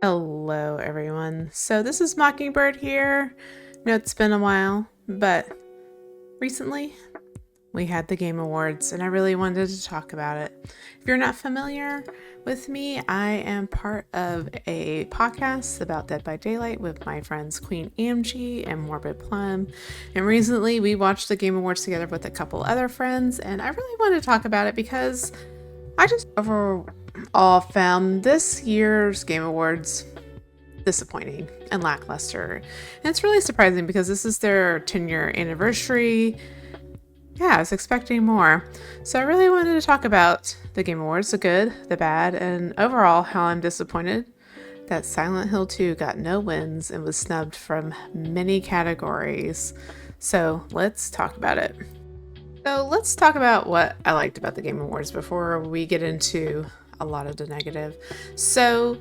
Hello, everyone. So this is Mockingbird here. No, it's been a while, but recently we had the Game Awards and I really wanted to talk about it. If you're not familiar with me, I am part of a podcast about Dead by Daylight with my friends Queen AMG and Morbid Plum. And recently we watched the Game Awards together with a couple other friends, and I really wanted to talk about it because I just overall found this year's Game Awards disappointing and lackluster. And it's really surprising because this is their 10-year anniversary. Yeah, I was expecting more. So I really wanted to talk about the Game Awards, the good, the bad, and overall how I'm disappointed that Silent Hill 2 got no wins and was snubbed from many categories. So let's talk about it. So let's talk about what I liked about the Game Awards before we get into a lot of the negative. So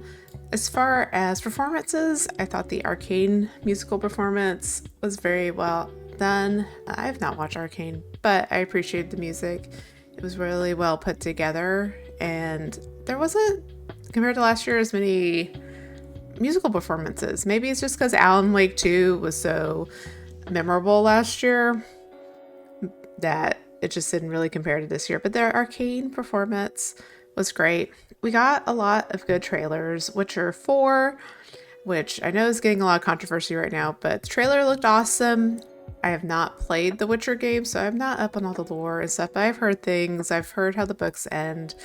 as far as performances, I thought the Arcane musical performance was very well done. I have not watched Arcane, but I appreciated the music. It was really well put together, and there wasn't, compared to last year, as many musical performances. Maybe it's just because Alan Wake 2 was so memorable last year that it just didn't really compare to this year. But their Arcane performance was great. We got a lot of good trailers. Witcher 4, which I know is getting a lot of controversy right now, but the trailer looked awesome. I have not played the Witcher game, so I'm not up on all the lore and stuff, but I've heard things. I've heard how the books end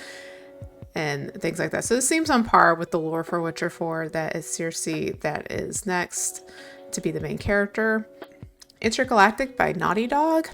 and things like that. So this seems on par with the lore for Witcher 4, that is Circe that is next to be the main character. Intergalactic by Naughty Dog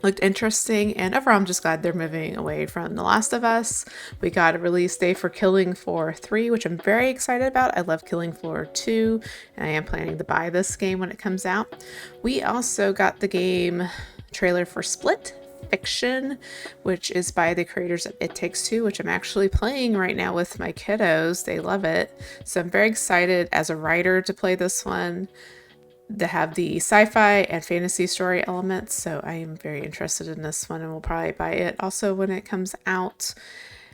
looked interesting, and overall I'm just glad they're moving away from The Last of Us. We got a release date for Killing Floor 3, which I'm very excited about. I love Killing Floor 2, and I am planning to buy this game when it comes out. We also got the game trailer for Split Fiction, which is by the creators of It Takes Two, which I'm actually playing right now with my kiddos. They love it. So I'm very excited as a writer to play this one, to have the sci-fi and fantasy story elements, so I am very interested in this one and will probably buy it also when it comes out.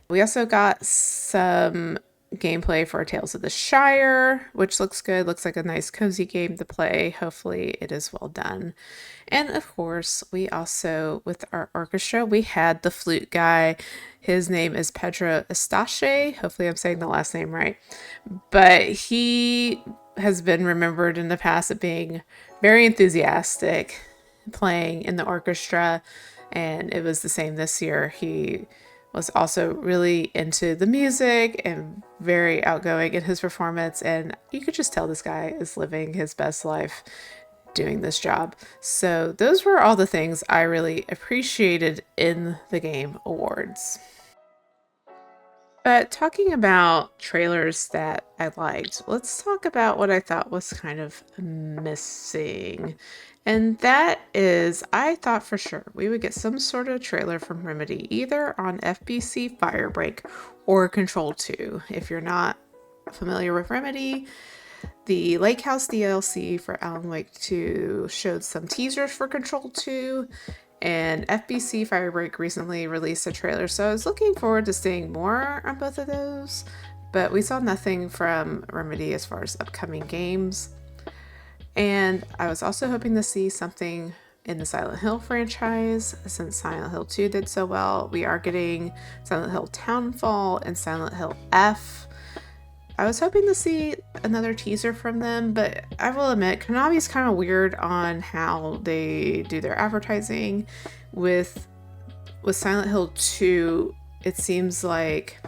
We also got some gameplay for Tales of the Shire, which looks good. Looks like a nice cozy game to play. Hopefully it is well done. And of course, we also, with our orchestra, we had the flute guy. His name is Pedro Estache. Hopefully I'm saying the last name right. But he has been remembered in the past as being very enthusiastic playing in the orchestra, and it was the same this year. He was also really into the music and very outgoing in his performance, and you could just tell this guy is living his best life doing this job. So those were all the things I really appreciated in the Game Awards. But talking about trailers that I liked, let's talk about what I thought was kind of missing. And that is, I thought for sure we would get some sort of trailer from Remedy, either on FBC Firebreak or Control 2. If you're not familiar with Remedy, the Lake House DLC for Alan Wake 2 showed some teasers for Control 2, and FBC Firebreak recently released a trailer, so I was looking forward to seeing more on both of those, but we saw nothing from Remedy as far as upcoming games. And I was also hoping to see something in the Silent Hill franchise, since Silent Hill 2 did so well. We are getting Silent Hill Townfall and Silent Hill F. I was hoping to see another teaser from them, but I will admit, Konami's kind of weird on how they do their advertising. With Silent Hill 2, it seems like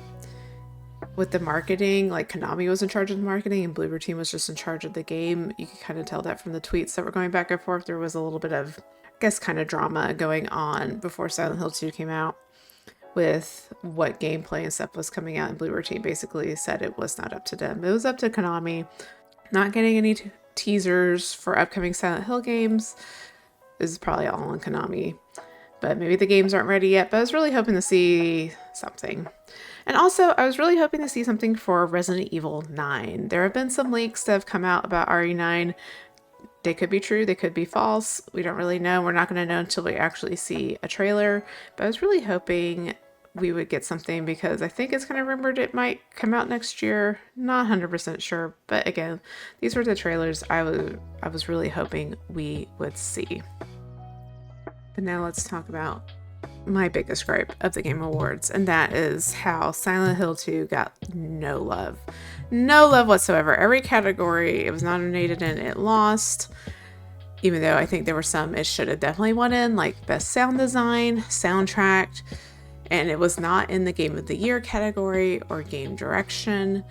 with the marketing, like Konami was in charge of the marketing and Bloober Team was just in charge of the game. You could kind of tell that from the tweets that were going back and forth. There was a little bit of, I guess, kind of drama going on before Silent Hill 2 came out, with what gameplay and stuff was coming out, and Bloober Team basically said it was not up to them. It was up to Konami. Not getting any teasers for upcoming Silent Hill games is probably all on Konami. But maybe the games aren't ready yet, but I was really hoping to see something. And also, I was really hoping to see something for Resident Evil 9. There have been some leaks that have come out about RE9. They could be true, they could be false. We don't really know. We're not going to know until we actually see a trailer. But I was really hoping we would get something, because I think it's kind of rumored it might come out next year. Not 100% sure, but again, these were the trailers I was really hoping we would see. But now let's talk about my biggest gripe of the Game Awards, and that is how Silent Hill 2 got no love. No love whatsoever. Every category it was nominated in, it lost. Even though I think there were some it should have definitely won in, like Best Sound Design, Soundtrack, and it was not in the Game of the Year category or Game Direction.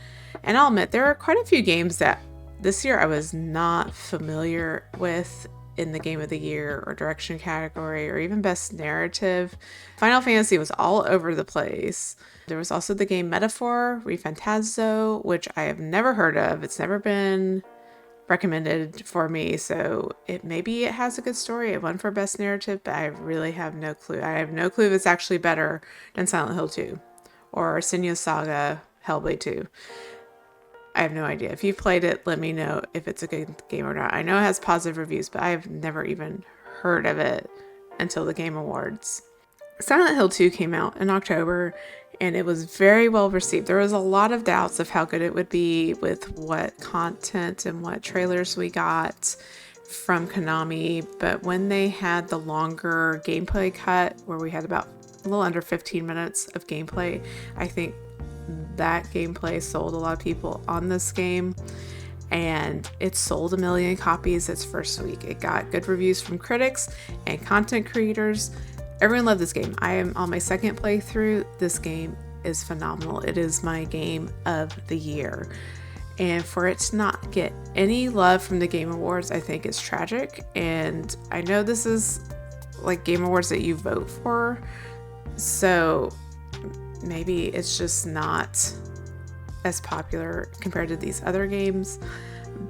And I'll admit, there are quite a few games that this year I was not familiar with in the Game of the Year or Direction category, or even Best Narrative. Final Fantasy was all over the place. There was also the game Metaphor Refantazo, which I have never heard of. It's never been recommended for me, so maybe it has a good story. It won for Best Narrative, but I really have no clue. I have no clue if it's actually better than Silent Hill 2 or Senua's Saga Hellblade 2. I have no idea. If you've played it, let me know if it's a good game or not. I know it has positive reviews, but I've never even heard of it until the Game Awards. Silent Hill 2 came out in October, and it was very well received. There was a lot of doubts of how good it would be with what content and what trailers we got from Konami, but when they had the longer gameplay cut, where we had about a little under 15 minutes of gameplay, I think that gameplay sold a lot of people on this game, and it sold 1 million copies its first week. It got good reviews from critics and content creators. Everyone loved this game. I am on my second playthrough. This game is phenomenal. It is my game of the year. And for it to not get any love from the Game Awards, I think is tragic. And I know this is like Game Awards that you vote for, so maybe it's just not as popular compared to these other games.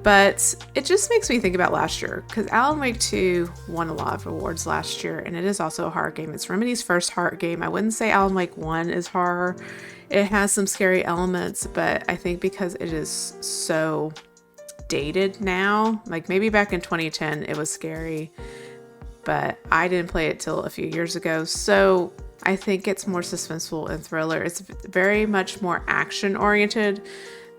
But it just makes me think about last year, because Alan Wake 2 won a lot of awards last year, and it is also a horror game. It's Remedy's first horror game. I wouldn't say Alan Wake 1 is horror. It has some scary elements, but I think because it is so dated now, like maybe back in 2010 it was scary, but I didn't play it till a few years ago, so I think it's more suspenseful and thriller. It's very much more action oriented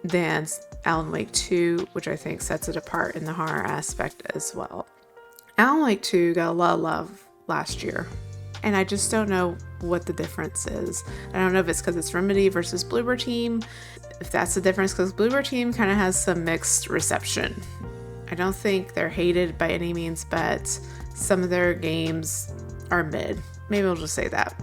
than Alan Wake 2, which I think sets it apart in the horror aspect as well. Alan Wake 2 got a lot of love last year, and I just don't know what the difference is. I don't know if it's because it's Remedy versus Bloober Team, if that's the difference, because Bloober Team kind of has some mixed reception. I don't think they're hated by any means, but some of their games are mid. Maybe we'll just say that.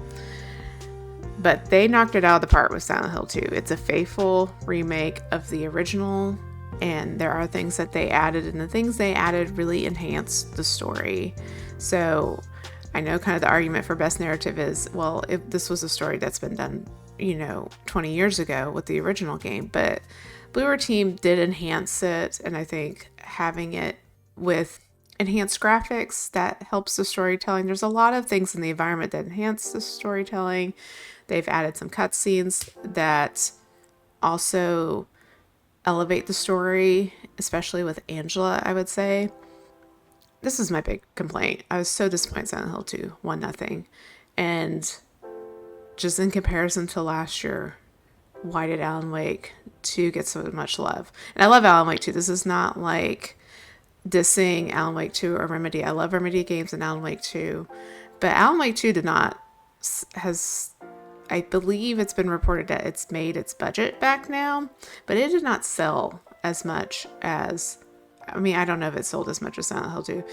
But they knocked it out of the park with Silent Hill 2. It's a faithful remake of the original, and there are things that they added, and the things they added really enhanced the story. So I know kind of the argument for Best Narrative is, well, if this was a story that's been done, 20 years ago with the original game, but Bloober Team did enhance it, and I think having it with enhanced graphics, that helps the storytelling. There's a lot of things in the environment that enhance the storytelling. They've added some cutscenes that also elevate the story, especially with Angela, I would say. This is my big complaint. I was so disappointed Silent Hill 2 1-0. And just in comparison to last year, why did Alan Wake 2 get so much love? And I love Alan Wake 2. This is not like dissing Alan Wake 2 or Remedy. I love Remedy games and Alan Wake 2. But Alan Wake 2 I believe it's been reported that it's made its budget back now, but it did not sell as much as, I don't know if it sold as much as Silent Hill 2,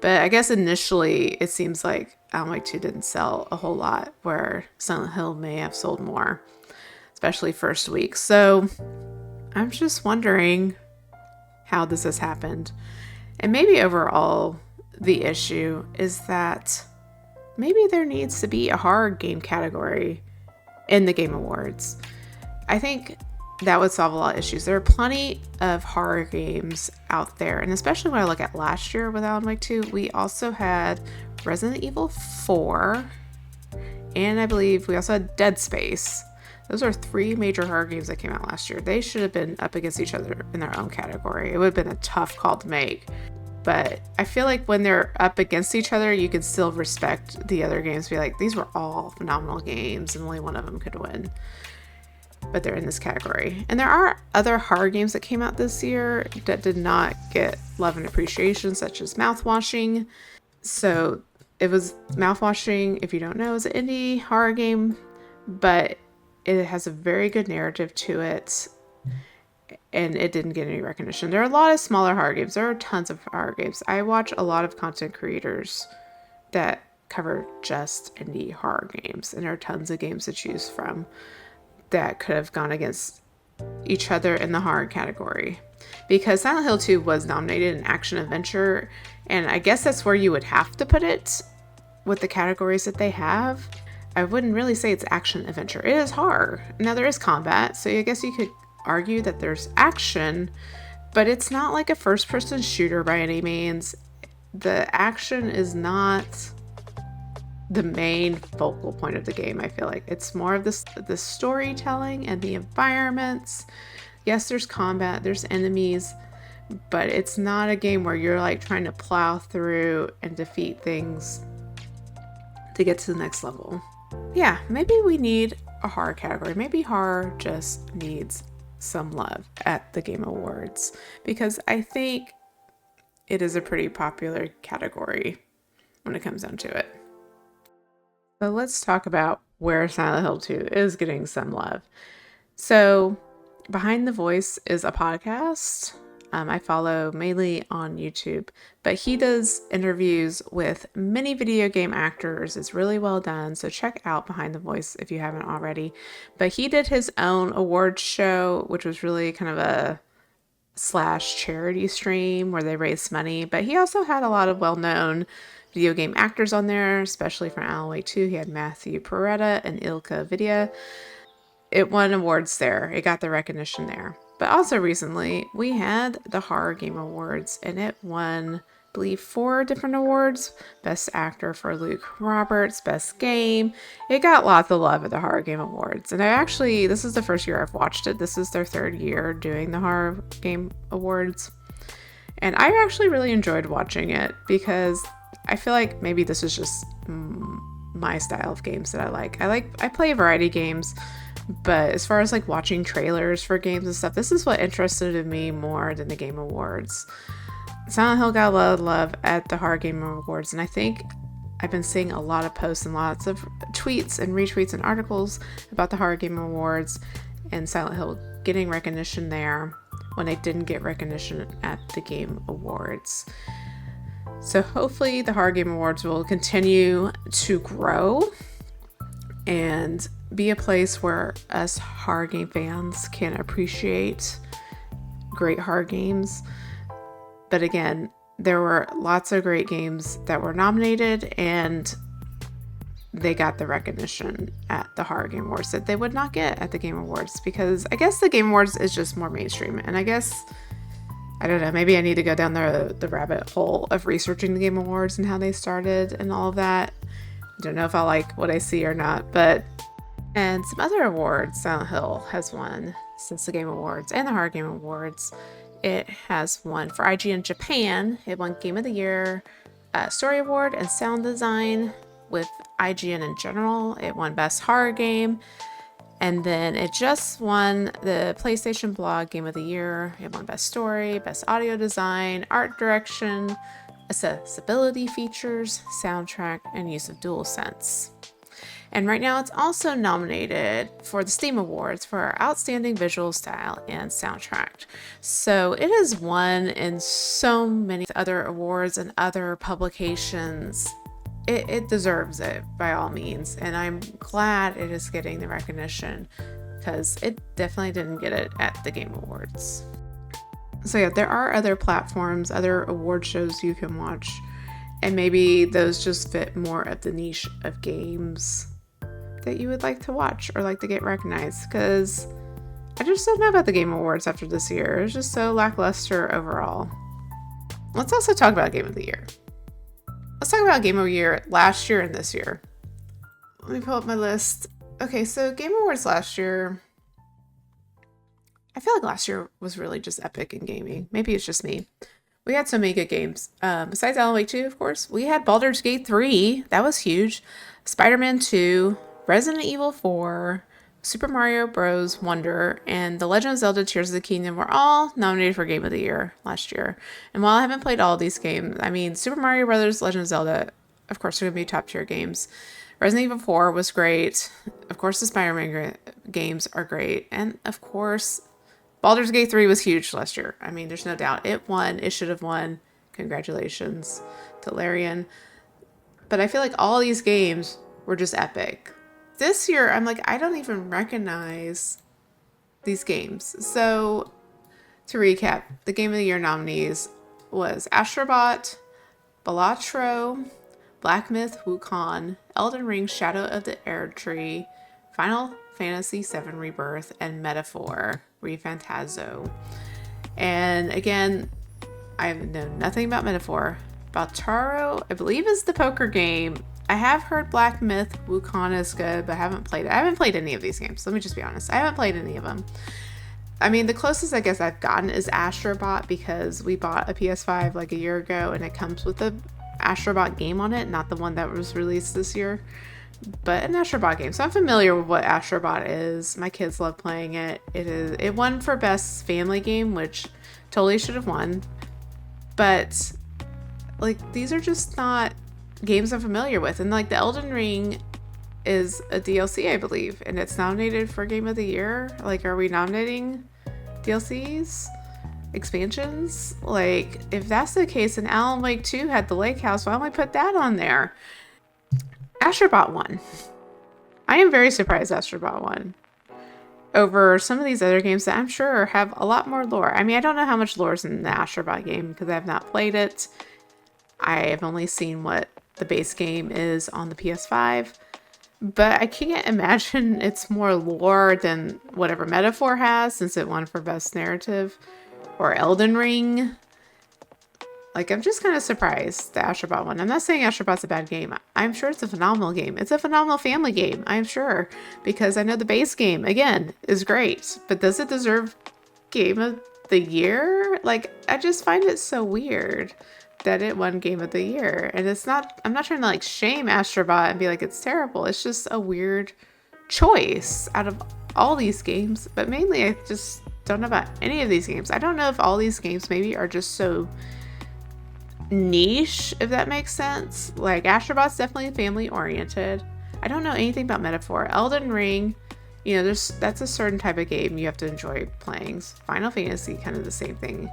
but I guess initially it seems like Alan Wake 2 didn't sell a whole lot, where Silent Hill may have sold more, especially first week. So I'm just wondering how this has happened. And maybe overall the issue is that maybe there needs to be a horror game category in the Game Awards. I think that would solve a lot of issues. There are plenty of horror games out there, and especially when I look at last year with Alan Wake 2, we also had Resident Evil 4, and I believe we also had Dead Space. Those are 3 major horror games that came out last year. They should have been up against each other in their own category. It would have been a tough call to make. But I feel like when they're up against each other, you can still respect the other games. Be like, these were all phenomenal games and only one of them could win. But they're in this category. And there are other horror games that came out this year that did not get love and appreciation, such as Mouthwashing. So it was Mouthwashing, if you don't know, is an indie horror game, but it has a very good narrative to it. And it didn't get any recognition. There are a lot of smaller horror games. There are tons of horror games. I watch a lot of content creators that cover just indie horror games. And there are tons of games to choose from that could have gone against each other in the horror category. Because Silent Hill 2 was nominated in action adventure. And I guess that's where you would have to put it with the categories that they have. I wouldn't really say it's action adventure. It is horror. Now there is combat. So I guess you could argue that there's action, but it's not like a first-person shooter by any means. The action is not the main focal point of the game. I feel like it's more of the storytelling and the environments. Yes, there's combat, there's enemies, but it's not a game where you're like trying to plow through and defeat things to get to the next level. Yeah, maybe we need a horror category. Maybe horror just needs some love at the Game Awards, because I think it is a pretty popular category when it comes down to it. So let's talk about where Silent Hill 2 is getting some love. So Behind the Voice is a podcast I follow mainly on YouTube, but he does interviews with many video game actors. It's really well done, so check out Behind the Voice if you haven't already. But he did his own awards show, which was really kind of a / charity stream where they raised money, but he also had a lot of well-known video game actors on there, especially from Alan Wake 2. He had Matthew Peretta and Ilka Vidya. It won awards there. It got the recognition there. But also recently, we had the Horror Game Awards, and it won, I believe, 4 different awards. Best Actor for Luke Roberts, Best Game. It got lots of love at the Horror Game Awards. And this is the first year I've watched it. This is their 3rd year doing the Horror Game Awards. And I actually really enjoyed watching it because I feel like maybe this is just my style of games that I like. I play variety games. But as far as like watching trailers for games and stuff, this is what interested me more than the Game Awards. Silent Hill got a lot of love at the Horror Game Awards, and I think I've been seeing a lot of posts and lots of tweets and retweets and articles about the Horror Game Awards and Silent Hill getting recognition there when they didn't get recognition at the Game Awards. So hopefully the Horror Game Awards will continue to grow and be a place where us horror game fans can appreciate great horror games. But again, there were lots of great games that were nominated and they got the recognition at the Horror Game Awards that they would not get at the Game Awards, because I guess the Game Awards is just more mainstream. And I guess, I don't know, maybe I need to go down the rabbit hole of researching the Game Awards and how they started and all of that. I don't know if I like what I see or not, and some other awards Silent Hill has won since the Game Awards and the Horror Game Awards. It has won for IGN Japan. It won Game of the Year, Story Award, and Sound Design with IGN in general. It won Best Horror Game. And then it just won the PlayStation Blog Game of the Year. It won Best Story, Best Audio Design, Art Direction, Accessibility Features, Soundtrack, and Use of DualSense. And right now it's also nominated for the Steam Awards for Outstanding Visual Style and Soundtrack. So it has won in so many other awards and other publications. It deserves it by all means. And I'm glad it is getting the recognition because it definitely didn't get it at the Game Awards. So yeah, there are other platforms, other award shows you can watch. And maybe those just fit more of the niche of games that you would like to watch or like to get recognized, because I just don't know about the Game Awards after this year. It was just so lackluster overall. Let's also talk about Game of the Year. Let's talk about Game of the Year last year and this year. Let me pull up my list. Okay, so Game Awards last year, I feel like last year was really just epic in gaming. Maybe it's just me. We had so many good games. Besides Alan Wake 2, of course, we had Baldur's Gate 3. That was huge. Spider-Man 2, Resident Evil 4, Super Mario Bros. Wonder, and The Legend of Zelda Tears of the Kingdom were all nominated for Game of the Year last year. And while I haven't played all of these games, I mean, Super Mario Bros., Legend of Zelda, of course, are going to be top tier games. Resident Evil 4 was great. Of course, the Spider-Man games are great. And of course, Baldur's Gate 3 was huge last year. I mean, there's no doubt. It won. It should have won. Congratulations to Larian. But I feel like all these games were just epic. This year, I'm like, I don't even recognize these games. So, to recap, the Game of the Year nominees was Astrobot, Balatro, Black Myth Wukong, Elden Ring Shadow of the Erdtree, Final Fantasy VII Rebirth, and Metaphor Refantazo. And again, I know nothing about Metaphor. Baltaro, I believe, is the poker game. I have heard Black Myth Wukong is good, but I haven't played it. I haven't played any of these games. Let me just be honest. I haven't played any of them. I mean, the closest I guess I've gotten is Astrobot, because we bought a PS5 like a year ago and it comes with the Astrobot game on it, not the one that was released this year, but an Astrobot game. So I'm familiar with what Astrobot is. My kids love playing it. It won for best family game, which totally should have won. But like, these are just not games I'm familiar with. And like, the Elden Ring is a DLC, I believe, and it's nominated for Game of the Year. Like, are we nominating DLCs? Expansions? Like, if that's the case, and Alan Wake 2 had the lake house, why don't we put that on there? Astrobot won. I am very surprised Astrobot won over some of these other games that I'm sure have a lot more lore. I mean, I don't know how much lore is in the Astrobot game because I have not played it. I have only seen what the base game is on the PS5, but I can't imagine it's more lore than whatever Metaphor has, since it won for best narrative, or Elden Ring. Like, I'm just kind of surprised the Astrobot one. I'm not saying Astrobot's a bad game. I'm sure it's a phenomenal game. It's a phenomenal family game, I'm sure, because I know the base game, again, is great. But does it deserve Game of the Year? Like, I just find it so weird that it won Game of the Year. And it's not, I'm not trying to like shame Astrobot and be like it's terrible. It's just a weird choice out of all these games. But mainly I just don't know about any of these games. I don't know if all these games maybe are just so niche, if that makes sense. Like, Astrobot's definitely family oriented. I don't know anything about Metaphor. Elden Ring, you know, that's a certain type of game you have to enjoy playing. Final Fantasy, kind of the same thing.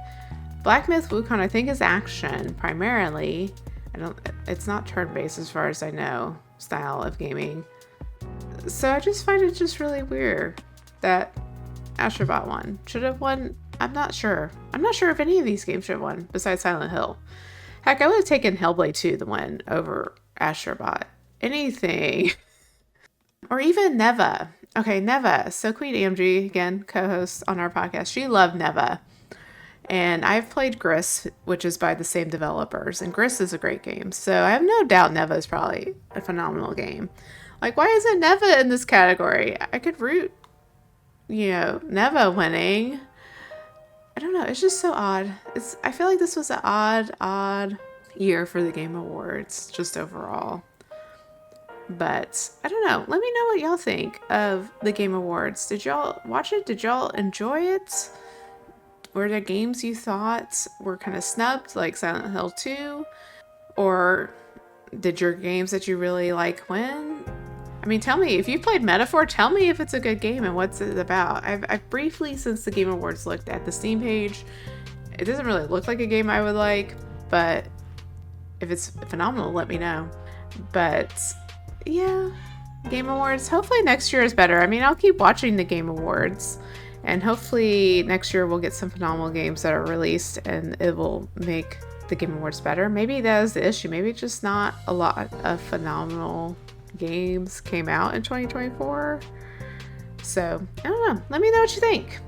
Black Myth Wukong, I think, is action primarily. It's not turn-based as far as I know, style of gaming. So I just find it just really weird that Astrobot won. Should have won. I'm not sure. I'm not sure if any of these games should have won besides Silent Hill. Heck, I would have taken Hellblade 2 the win over Astrobot. Anything. Or even Neva. Okay, Neva. So Queen AMG, again, co-host on our podcast, she loved Neva. And I've played Gris, which is by the same developers. And Gris is a great game. So I have no doubt Neva is probably a phenomenal game. Like, why isn't Neva in this category? I could root, you know, Neva winning. I don't know. It's just so odd. I feel like this was an odd year for the Game Awards, just overall. But I don't know. Let me know what y'all think of the Game Awards. Did y'all watch it? Did y'all enjoy it? Were there games you thought were kind of snubbed, like Silent Hill 2? Or did your games that you really like win? I mean, tell me, if you played Metaphor, tell me if it's a good game and what's it about. I've briefly, since the Game Awards, looked at the Steam page. It doesn't really look like a game I would like, but if it's phenomenal, let me know. But yeah, Game Awards, hopefully next year is better. I mean, I'll keep watching the Game Awards, and hopefully next year we'll get some phenomenal games that are released and it will make the Game Awards better. Maybe that is the issue. Maybe just not a lot of phenomenal games came out in 2024. So I don't know. Let me know what you think.